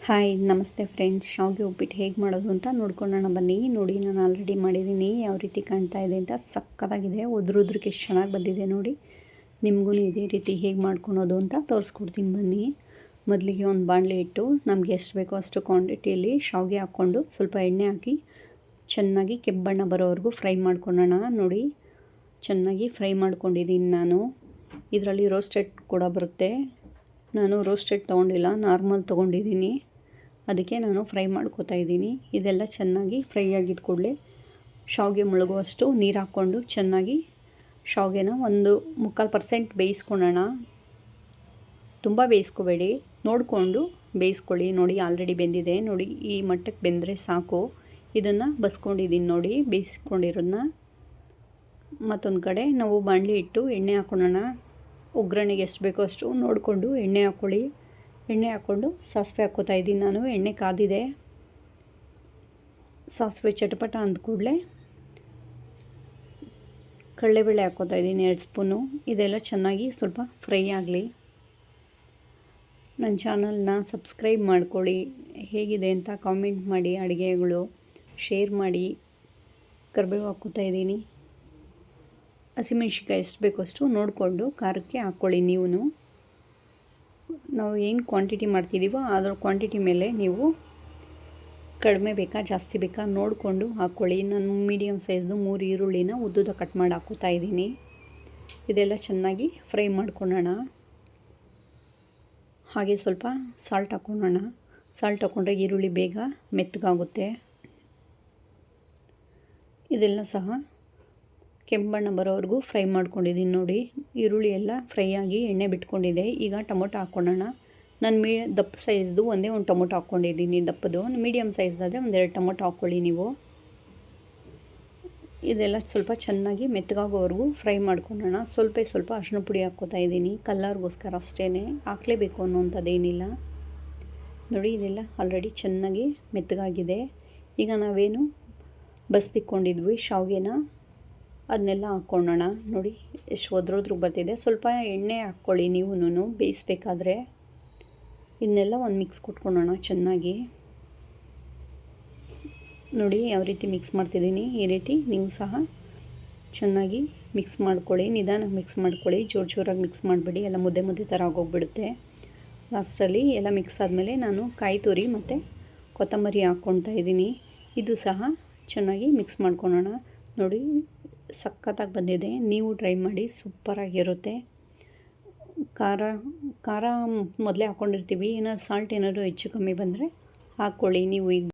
Hi ನಮಸ್ತೆ friends, ಶಾವಿಗೆ ಉಪ್ಪಿಟ್ಟು ಹೇಗೆ ಮಾಡೋದು ಅಂತ ನೋಡ್ಕೊಳ್ಳೋಣ ಬನ್ನಿ. ನೋಡಿ, ನಾನು ಆಲ್ರೆಡಿ ಮಾಡಿದ್ದೀನಿ. ಯಾವ ರೀತಿ ಕಾಣ್ತಾ ಇದೆ ಅಂತ ಸಕ್ಕತ್ತಾಗಿದೆ. ಉದ್ರಕ್ಕೆ ಎಷ್ಟು ಚೆನ್ನಾಗಿ ಬಂದಿದೆ ನೋಡಿ. ನಿಮಗೂ ಇದೇ ರೀತಿ ಹೇಗೆ ಮಾಡ್ಕೊಳೋದು ಅಂತ ತೋರಿಸ್ಕೊಡ್ತೀನಿ ಬನ್ನಿ. ಮೊದಲಿಗೆ ಒಂದು ಬಾಣಲೆ ಇಟ್ಟು ನಮಗೆ ಎಷ್ಟು ಬೇಕೋ ಅಷ್ಟು ಕ್ವಾಂಟಿಟಿಯಲ್ಲಿ ಶಾವಿಗೆ ಹಾಕ್ಕೊಂಡು ಸ್ವಲ್ಪ ಎಣ್ಣೆ ಹಾಕಿ ಚೆನ್ನಾಗಿ ಕೆಂಪಣ್ಣ ಬರೋವರೆಗೂ ಫ್ರೈ ಮಾಡ್ಕೊಳ್ಳೋಣ. ನೋಡಿ, ಚೆನ್ನಾಗಿ ಫ್ರೈ ಮಾಡ್ಕೊಂಡಿದ್ದೀನಿ ನಾನು. ಇದರಲ್ಲಿ ರೋಸ್ಟೆಡ್ ಕೂಡ ಬರುತ್ತೆ. ನಾನು ರೋಸ್ಟೆಡ್ ತೊಗೊಂಡಿಲ್ಲ, ನಾರ್ಮಲ್ ತೊಗೊಂಡಿದ್ದೀನಿ. ಅದಕ್ಕೆ ನಾನು ಫ್ರೈ ಮಾಡ್ಕೋತಾ ಇದ್ದೀನಿ. ಇದೆಲ್ಲ ಚೆನ್ನಾಗಿ ಫ್ರೈ ಆಗಿದ ಕೂಡಲೇ ಶಾವಿಗೆ ಮುಳುಗುವಷ್ಟು ನೀರು ಹಾಕ್ಕೊಂಡು ಚೆನ್ನಾಗಿ ಶಾವಿಗೆನ 1/4% ಬೇಯಿಸ್ಕೊಳ್ಳೋಣ. ತುಂಬ ಬೇಯಿಸ್ಕೋಬೇಡಿ, ನೋಡಿಕೊಂಡು ಬೇಯಿಸ್ಕೊಳ್ಳಿ. ನೋಡಿ, ಆಲ್ರೆಡಿ ಬೆಂದಿದೆ. ನೋಡಿ, ಈ ಮಟ್ಟಕ್ಕೆ ಬೆಂದರೆ ಸಾಕು. ಇದನ್ನು ಬಸ್ಕೊಂಡಿದ್ದೀನಿ ನೋಡಿ, ಬೇಯಿಸ್ಕೊಂಡಿರೋದನ್ನ. ಮತ್ತೊಂದು ಕಡೆ ನಾವು ಬಾಣಲಿ ಇಟ್ಟು ಎಣ್ಣೆ ಹಾಕ್ಕೊಳ್ಳೋಣ. ಒಗ್ಗರಣೆಗೆ ಎಷ್ಟು ಬೇಕೋ ಅಷ್ಟು ನೋಡಿಕೊಂಡು ಎಣ್ಣೆ ಹಾಕ್ಕೊಳ್ಳಿ. ಎಣ್ಣೆ ಹಾಕ್ಕೊಂಡು ಸಾಸಿವೆ ಹಾಕ್ಕೋತಾ ಇದ್ದೀನಿ ನಾನು. ಎಣ್ಣೆ ಕಾದಿದೆ. ಸಾಸಿವೆ ಚಟಪಟ ಅಂದ ಕೂಡಲೇ ಕಡಲೆಬೇಳೆ ಹಾಕ್ಕೋತಾ ಇದ್ದೀನಿ 2 ಸ್ಪೂನು. ಇದೆಲ್ಲ ಚೆನ್ನಾಗಿ ಸ್ವಲ್ಪ ಫ್ರೈ ಆಗಲಿ. ನನ್ನ ಚಾನಲ್ನ ಸಬ್ಸ್ಕ್ರೈಬ್ ಮಾಡ್ಕೊಳ್ಳಿ. ಹೇಗಿದೆ ಅಂತ ಕಾಮೆಂಟ್ ಮಾಡಿ. ಅಡುಗೆಗಳು ಶೇರ್ ಮಾಡಿ. ಕರಿಬೇವು ಹಾಕ್ಕೋತಾ ಇದ್ದೀನಿ. ಹಸಿಮೆಣ್ಸಿನ್ಕಾಯಿ ಎಷ್ಟು ಬೇಕೋ ಅಷ್ಟು ನೋಡಿಕೊಂಡು ಖಾರಕ್ಕೆ ಹಾಕ್ಕೊಳ್ಳಿ. ನಾವು ಏನು ಕ್ವಾಂಟಿಟಿ ಮಾಡ್ತಿದ್ದೀವೋ ಅದರ ಕ್ವಾಂಟಿಟಿ ಮೇಲೆ ನೀವು ಕಡಿಮೆ ಬೇಕಾ ಜಾಸ್ತಿ ಬೇಕಾ ನೋಡಿಕೊಂಡು ಹಾಕ್ಕೊಳ್ಳಿ. ನಾನು ಮೀಡಿಯಮ್ ಸೈಜ್ದು 3 ಈರುಳ್ಳಿನ ಉದ್ದುದ ಕಟ್ ಮಾಡಿ ಹಾಕ್ಕೋತಾ ಇದ್ದೀನಿ. ಇದೆಲ್ಲ ಚೆನ್ನಾಗಿ ಫ್ರೈ ಮಾಡ್ಕೊಳ್ಳೋಣ. ಹಾಗೆ ಸ್ವಲ್ಪ ಸಾಲ್ಟ್ ಹಾಕ್ಕೊಳ್ಳೋಣ. ಸಾಲ್ಟ್ ಹಾಕ್ಕೊಂಡ್ರೆ ಈರುಳ್ಳಿ ಬೇಗ ಮೆತ್ತಗಾಗುತ್ತೆ. ಇದೆಲ್ಲ ಸಹ ಕೆಂಪಣ್ಣ ಬರೋವರೆಗೂ ಫ್ರೈ ಮಾಡ್ಕೊಂಡಿದ್ದೀನಿ ನೋಡಿ. ಈರುಳ್ಳಿ ಎಲ್ಲ ಫ್ರೈ ಆಗಿ ಎಣ್ಣೆ ಬಿಟ್ಕೊಂಡಿದೆ. ಈಗ ಟೊಮೊಟೊ ಹಾಕ್ಕೊಳ್ಳೋಣ. ನಾನು ದಪ್ಪ ಸೈಜ್ದು ಒಂದೇ ಒಂದು ಟೊಮೊಟೊ ಹಾಕ್ಕೊಂಡಿದ್ದೀನಿ. ದಪ್ಪದು ಮೀಡಿಯಮ್ ಸೈಜ್ದಾದರೆ 1-2 ಟೊಮೊಟೊ ಹಾಕ್ಕೊಳ್ಳಿ ನೀವು. ಇದೆಲ್ಲ ಸ್ವಲ್ಪ ಚೆನ್ನಾಗಿ ಮೆತ್ತಗಾಗೋವರೆಗೂ ಫ್ರೈ ಮಾಡ್ಕೊಳ್ಳೋಣ. ಸ್ವಲ್ಪ ಅರಿಶಿನ ಪುಡಿ ಹಾಕ್ಕೋತಾ ಇದ್ದೀನಿ, ಕಲ್ಲರ್ಗೋಸ್ಕರ ಅಷ್ಟೇ. ಹಾಕಲೇಬೇಕು ಅನ್ನೋಂಥದ್ದೇನಿಲ್ಲ. ನೋಡಿ, ಇದೆಲ್ಲ ಆಲ್ರೆಡಿ ಚೆನ್ನಾಗಿ ಮೆತ್ತಗಾಗಿದೆ. ಈಗ ನಾವೇನು ಬಸ್ತಿಕ್ಕೊಂಡಿದ್ವಿ ಶಾವಿಗೆನ ಅದನ್ನೆಲ್ಲ ಹಾಕ್ಕೊಳ್ಳೋಣ. ನೋಡಿ, ಎಷ್ಟು ಒದ್ರೋದ್ರಿಗೆ ಬರ್ತಿದೆ. ಸ್ವಲ್ಪ ಎಣ್ಣೆ ಹಾಕ್ಕೊಳ್ಳಿ ನೀವು ಬೇಯಿಸ್ಬೇಕಾದ್ರೆ. ಇದನ್ನೆಲ್ಲ ಒಂದು ಮಿಕ್ಸ್ ಕೊಟ್ಕೊಳ್ಳೋಣ ಚೆನ್ನಾಗಿ. ನೋಡಿ, ಯಾವ ರೀತಿ ಮಿಕ್ಸ್ ಮಾಡ್ತಿದ್ದೀನಿ. ಈ ರೀತಿ ನೀವು ಸಹ ಚೆನ್ನಾಗಿ ಮಿಕ್ಸ್ ಮಾಡ್ಕೊಳ್ಳಿ. ನಿಧಾನಕ್ಕೆ ಮಿಕ್ಸ್ ಮಾಡ್ಕೊಳ್ಳಿ, ಜೋರಾಗಿ ಮಿಕ್ಸ್ ಮಾಡಬೇಡಿ. ಎಲ್ಲ ಮುದ್ದೆ ಥರ ಆಗೋಗ್ಬಿಡುತ್ತೆ. ಲಾಸ್ಟಲ್ಲಿ ಎಲ್ಲ ಮಿಕ್ಸ್ ಆದಮೇಲೆ ನಾನು ಕಾಯಿ ತುರಿ ಮತ್ತು ಕೊತ್ತಂಬರಿ ಹಾಕ್ಕೊಳ್ತಾ ಇದ್ದೀನಿ. ಇದು ಸಹ ಚೆನ್ನಾಗಿ ಮಿಕ್ಸ್ ಮಾಡ್ಕೊಳ್ಳೋಣ. ನೋಡಿ, ಸಖತ್ತಾಗಿ ಬಂದಿದೆ. ನೀವು ಟ್ರೈ ಮಾಡಿ, ಸೂಪರಾಗಿರುತ್ತೆ. ಖಾರ ಮೊದಲೇ ಹಾಕ್ಕೊಂಡಿರ್ತೀವಿ. ಏನಾದ್ರು ಸಾಲ್ಟ್ ಏನಾದರೂ ಹೆಚ್ಚು ಕಮ್ಮಿ ಬಂದರೆ ಹಾಕ್ಕೊಳ್ಳಿ ನೀವು. ಈಗ